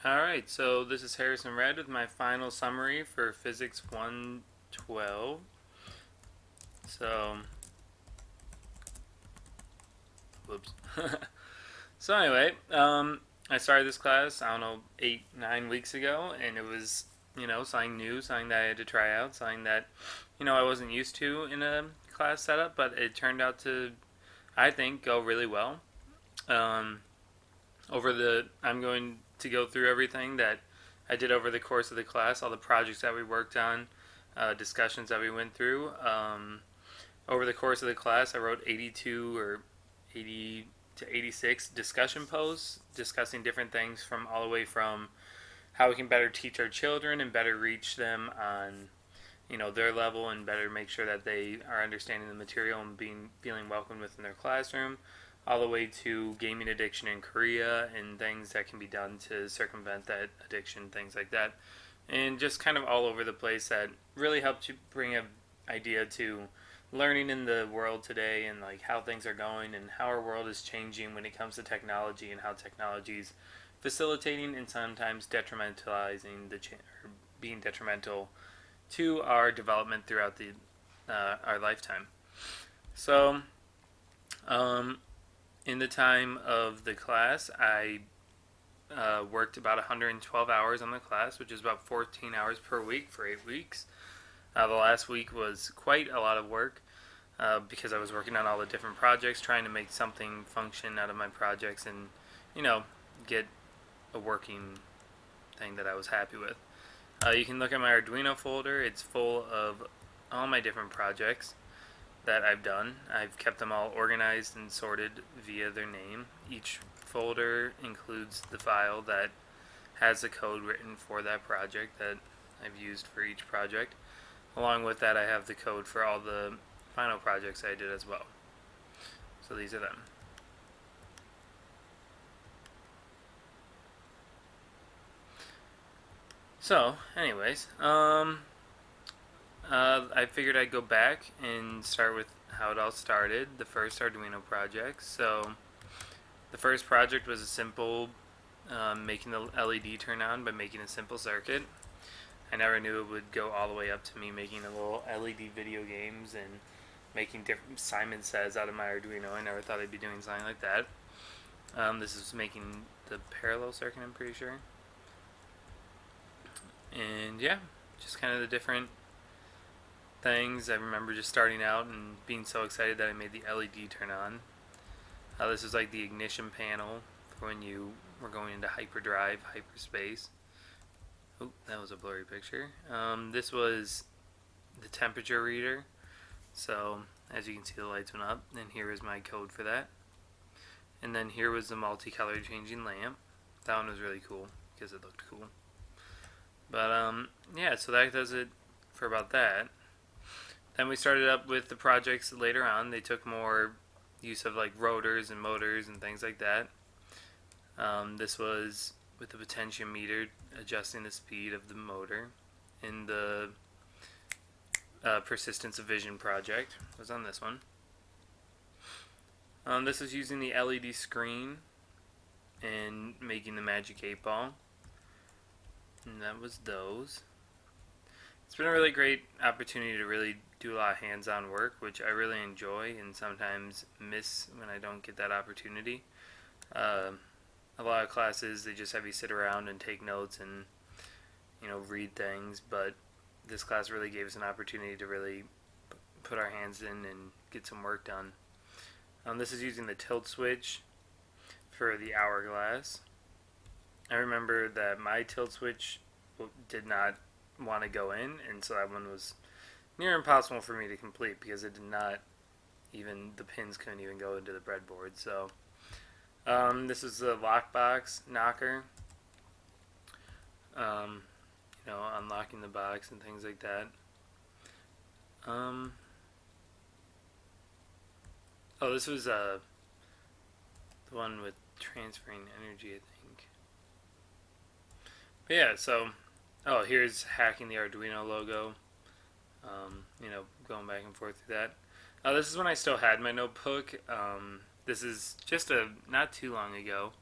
Alright, so this is Harrison Red with my final summary for Physics 112. So, whoops. So anyway, I started this class, I don't know, 8, 9 weeks ago, and it was, something new, something that I had to try out, something that, I wasn't used to in a class setup, but it turned out to, I think, go really well. Um, I'm going to go through everything that I did over the course of the class, all the projects that we worked on, discussions that we went through. Over the course of the class, I wrote 82 or 80 to 86 discussion posts discussing different things from all the way from how we can better teach our children and better reach them on their level and better make sure that they are understanding the material and feeling welcome within their classroom, all the way to gaming addiction in Korea and things that can be done to circumvent that addiction, things like that, and just kind of all over the place that really helped you bring an idea to learning in the world today and like how things are going and how our world is changing when it comes to technology and how technology is facilitating and sometimes detrimentalizing or being detrimental to our development throughout our lifetime. So, in the time of the class, I worked about 112 hours on the class, which is about 14 hours per week for 8 weeks. The last week was quite a lot of work because I was working on all the different projects, trying to make something function out of my projects and, get a working thing that I was happy with. You can look at my Arduino folder. It's full of all my different projects that I've done. I've kept them all organized and sorted via their name. Each folder includes the file that has the code written for that project that I've used for each project. Along with that, I have the code for all the final projects I did as well. So these are them. So, anyways, I figured I'd go back and start with how it all started, the first Arduino project. So, the first project was a simple making the LED turn on by making a simple circuit. I never knew it would go all the way up to me making a little LED video games and making different Simon Says out of my Arduino. I never thought I'd be doing something like that. This is making the parallel circuit, I'm pretty sure. And yeah, just kind of the different things. I remember just starting out and being so excited that I made the LED turn on. This is like the ignition panel for when you were going into hyperdrive, hyperspace. Oh, that was a blurry picture. This was the temperature reader. So, as you can see, the lights went up, and here is my code for that. And then here was the multicolor changing lamp. That one was really cool because it looked cool. But yeah, so that does it for about that. Then we started up with the projects later on. They took more use of like rotors and motors and things like that. This was with the potentiometer adjusting the speed of the motor. And the persistence of vision project was on this one. This is using the LED screen and making the magic 8-ball. And that was those. It's been a really great opportunity to really do a lot of hands-on work, which I really enjoy and sometimes miss when I don't get that opportunity. A lot of classes, they just have you sit around and take notes and, read things, but this class really gave us an opportunity to really put our hands in and get some work done. This is using the tilt switch for the hourglass. I remember that my tilt switch did not want to go in, and so that one was near impossible for me to complete because it did not even, the pins couldn't even go into the breadboard. So this is the lockbox knocker, unlocking the box and things like that. This was the one with transferring energy, I think. But yeah, so, here's hacking the Arduino logo. Going back and forth through that. This is when I still had my notebook. This is just not too long ago.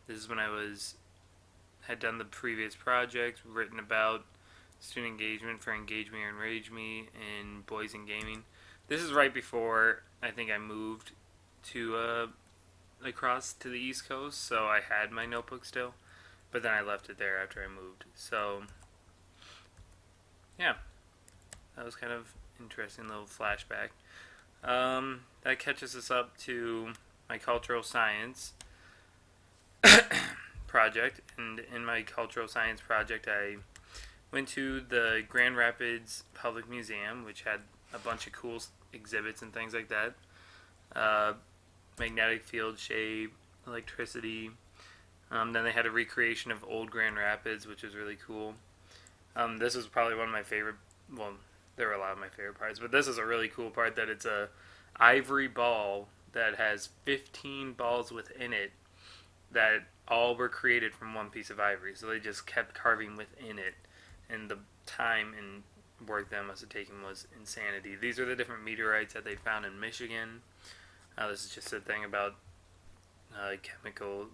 This is when I was had done the previous project, written about student engagement for Engage Me or Enrage Me in Boys in Gaming. This is right before I think I moved to across to the East Coast, so I had my notebook still, but then I left it there after I moved. So yeah, that was kind of interesting little flashback. That catches us up to my cultural science project, and in my cultural science project, I went to the Grand Rapids Public Museum, which had a bunch of cool exhibits and things like that. Magnetic field shape, electricity. Then they had a recreation of old Grand Rapids, which was really cool. This was probably one of my favorite. Well, there were a lot of my favorite parts, but this is a really cool part that it's a ivory ball that has 15 balls within it that all were created from one piece of ivory. So they just kept carving within it, and the time and work that must have taken was insanity. These are the different meteorites that they found in Michigan. This is just a thing about chemical,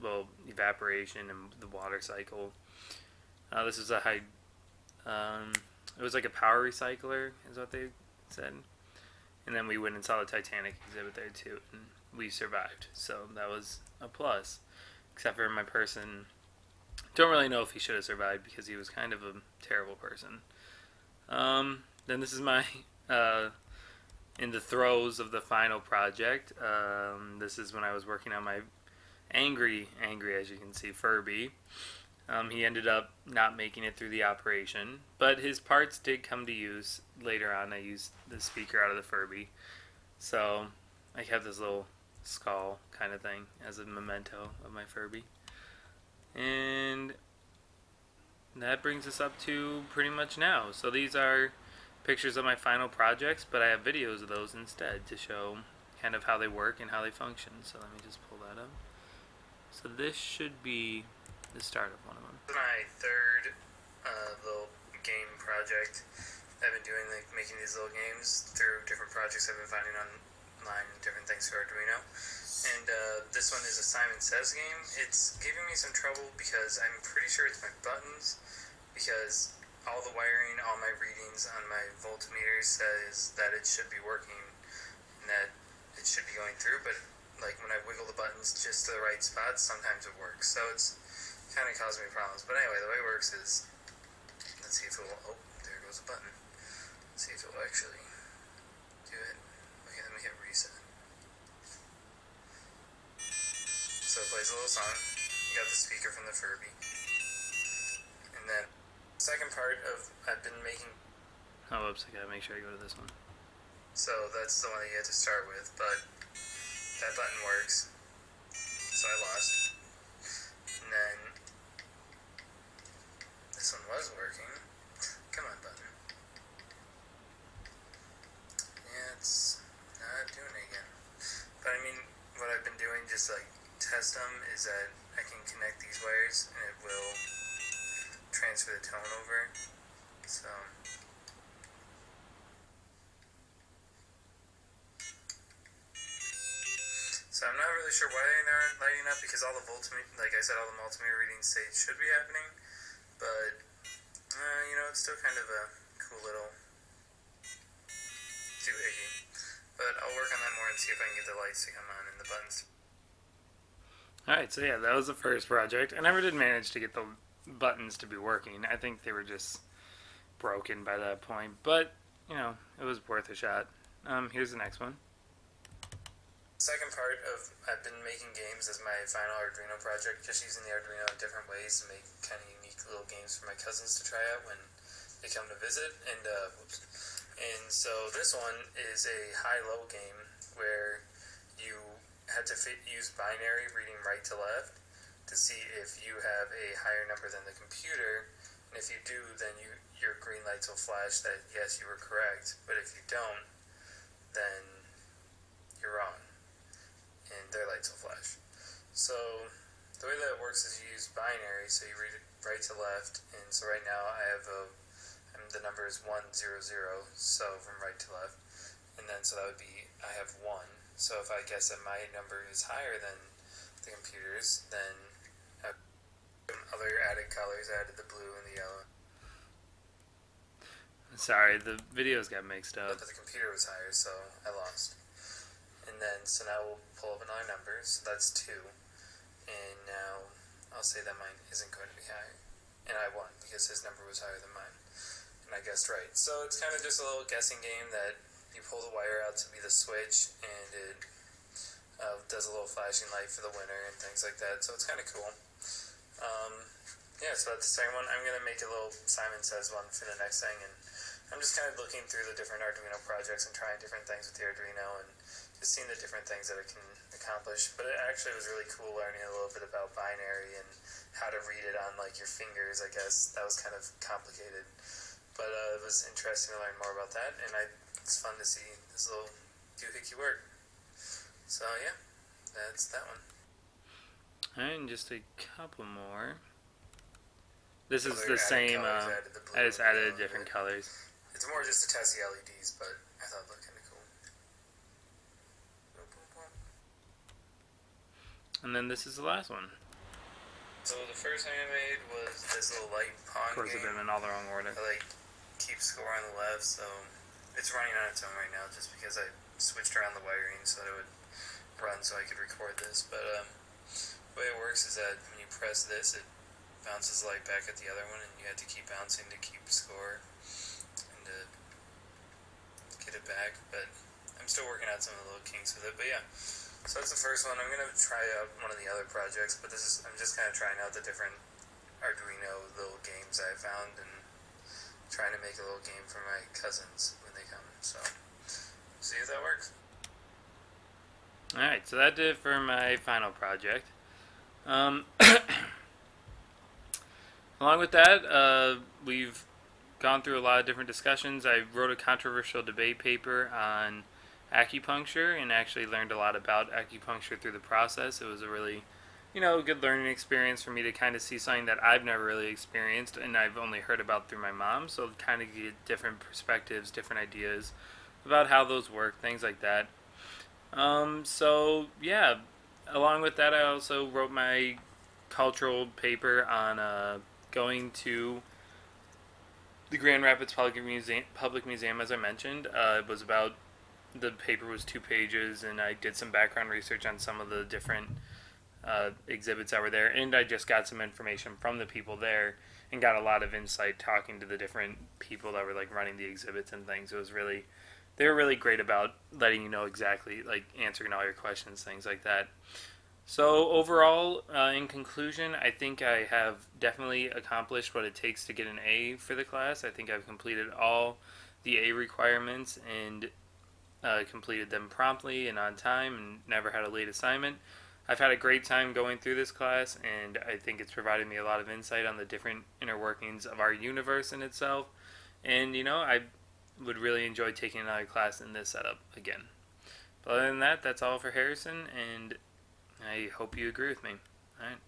evaporation and the water cycle. This is a high. It was like a power recycler, is what they said. And then we went and saw the Titanic exhibit there too, and we survived. So that was a plus. Except for my person, don't really know if he should have survived because he was kind of a terrible person. Then this is my in the throes of the final project. This is when I was working on my angry as you can see, Furby. He ended up not making it through the operation, but his parts did come to use later on. I used the speaker out of the Furby, so I have this little skull kind of thing as a memento of my Furby. And that brings us up to pretty much now. So these are pictures of my final projects, but I have videos of those instead to show kind of how they work and how they function. So let me just pull that up. So this should be the start of one of them. My third little game project. I've been doing making these little games through different projects I've been finding online, different things for Arduino. And this one is a Simon Says game. It's giving me some trouble because I'm pretty sure it's my buttons, because all the wiring, all my readings on my voltmeter says that it should be working and that it should be going through, but like when I wiggle the buttons just to the right spots, sometimes it works. So it's kind of causing me problems. But anyway, the way it works is, let's see if it will, oh, there goes a button. Let's see if it will actually do it. Okay, let me hit reset. So it plays a little song. You got the speaker from the Furby. And then, second part of, I've been making... Oh, whoops, I gotta make sure I go to this one. So that's the one that you had to start with, but that button works. So I lost. And then, this one was working. Come on, button. Yeah, it's not doing it again. But I mean, what I've been doing, just like test them, is that I can connect these wires and it will transfer the tone over. So I'm not really sure why they aren't lighting up, because all the voltmeter, like I said, all the multimeter readings say it should be happening, but you know, it's still kind of a cool little doohickey. But I'll work on that more and see if I can get the lights to come on and the buttons. Alright, so yeah, that was the first project. I never did manage to get the buttons to be working. I think they were just broken by that point, but you know, it was worth a shot. Here's the next one. Second part of, I've been making games as my final Arduino project, just using the Arduino in different ways to make kind of unique little games for my cousins to try out when they come to visit. And so this one is a high-low game where you had to use binary, reading right to left, to see if you have a higher number than the computer. And if you do, then your green lights will flash that yes, you were correct. But if you don't, then you're wrong, and their lights will flash. So the way that it works is you use binary, so you read it right to left. And so right now the number is 100, so from right to left. And then so that would be, I have 1. So if I guess that my number is higher than the computer's, then I have other added colors. I added the blue and the yellow. Sorry, the videos got mixed up. But the computer was higher, so I lost. And then, so now we'll pull up another number, so that's 2. And now I'll say that mine isn't going to be higher. And I won, because his number was higher than mine. And I guessed right. So it's kind of just a little guessing game that you pull the wire out to be the switch, and it does a little flashing light for the winner and things like that. So it's kind of cool. Yeah, so that's the second one. I'm going to make a little Simon Says one for the next thing, and I'm just kind of looking through the different Arduino projects and trying different things with the Arduino and just seeing the different things that it can accomplish. But it actually was really cool learning a little bit about binary and how to read it on like your fingers, I guess. That was kind of complicated. But it was interesting to learn more about that, and it's fun to see this little doohickey work. So yeah, that's that one. And just a couple more. This is the same. I just added different colors. It's more just to test the LEDs, but I thought it looked kind of cool. And then this is the last one. So the first thing I made was this little light pong Of course, game. they've been in all the wrong order. I keep score on the left, so it's running on its own right now just because I switched around the wiring so that it would run so I could record this. But the way it works is that when you press this, it bounces light back at the other one, and you have to keep bouncing to keep score and to get it back. But I'm still working out some of the little kinks with it. But yeah, so that's the first one. I'm gonna try out one of the other projects, but I'm just kind of trying out the different Arduino little games I found and trying to make a little game for my cousins when they come. So see if that works. Alright, so that did it for my final project. Along with that, we've gone through a lot of different discussions. I wrote a controversial debate paper on acupuncture and actually learned a lot about acupuncture through the process. It was a really, good learning experience for me to kind of see something that I've never really experienced and I've only heard about through my mom. So kind of get different perspectives, different ideas about how those work, things like that. So yeah, along with that, I also wrote my cultural paper on going to the Grand Rapids Public Museum, as I mentioned. It was the paper was 2 pages, and I did some background research on some of the different exhibits that were there, and I just got some information from the people there and got a lot of insight talking to the different people that were running the exhibits and things. They were really great about letting you know exactly, answering all your questions, things like that. So overall, in conclusion, I think I have definitely accomplished what it takes to get an A for the class. I think I've completed all the A requirements and completed them promptly and on time and never had a late assignment. I've had a great time going through this class, and I think it's provided me a lot of insight on the different inner workings of our universe in itself. And, I would really enjoy taking another class in this setup again. But other than that, that's all for Harrison, and I hope you agree with me. All right.